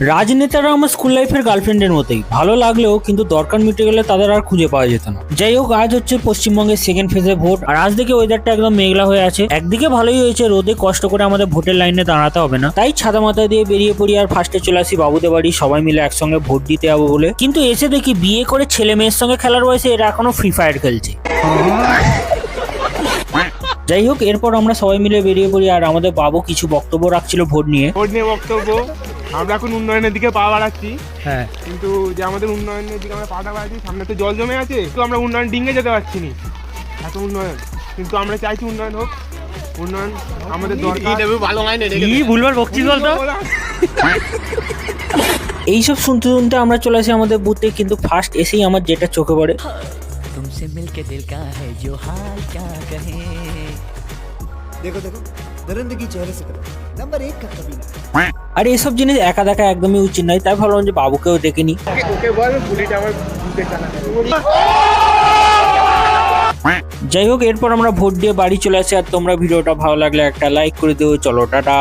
রাজনেতারা আমার স্কুল লাইফের গার্লফ্রেন্ডের মতোই, ভালো লাগলেও কিন্তু দরকার মিটে গেলে তাদের আর খুঁজে পাওয়া যেত না। যাই হোক, আজ হচ্ছে পশ্চিমবঙ্গের সেকেন্ড ফেজে ভোট, আর আজ দেখে ওয়েদারটা একদম মেঘলা হয়ে আছে। একদিকে ভালোই হয়েছে, রোদে কষ্ট করে আমাদের ভোটের লাইনে দাঁড়াতে হবে না, তাই ছাতা মাথা দিয়ে বেরিয়ে পড়ি আর ফার্স্টে চলে আসি বাবুদের বাড়ি, সবাই মিলে একসঙ্গে ভোট দিতে যাবো বলে। কিন্তু এসে দেখি বিয়ে করে ছেলে মেয়ের সঙ্গে খেলার বয়সে এরা এখনো ফ্রি ফায়ার খেলছে। যাই হোক, এরপর আমরা সবাই মিলে বেরিয়ে পড়ি আর আমাদের বাবু কিছু বক্তব্য রাখছিল ভোট নিয়ে। বক্তব্য, আমরা এখন উন্নয়নের দিকে পা বাড়াচ্ছি। হ্যাঁ, কিন্তু যে আমাদের উন্নয়নের দিকে আমরা পাটা বাড়াচ্ছি, সামনে তো জল জমে আছে, তো আমরা উন্নয়ন ডিঙ্গে যেতে পারছি না, এত উন্নয়ন। কিন্তু আমরা চাইছি উন্নয়ন হোক, উন্নয়ন আমাদের দরকার। কি ভুলবার বকছিস বলতো? এইসব শুনতে শুনতে আমরা চলে আসি আমাদের বুথে, কিন্তু ফার্স্ট এসেই আমার যেটা চোখে পড়ে, तुमसे मिलके दिल का है जो हाल क्या कहे। देखो देखो दरिंदगी चेहरे से करो नंबर 1 का कबीला। আর এসব জিনিস একা দেখা একদমই উচিত নয়, তাই ভাবলাম যে বাবুকেও ডেকে নি। ওকে বল বুলেট আমার বুকে চালাতে। যাই হোক, এরপর আমরা ভোট দিয়ে বাড়ি চলে আসি। আর তোমরা ভিডিওটা ভালো লাগলে একটা লাইক করে দিও। চলো টাটা।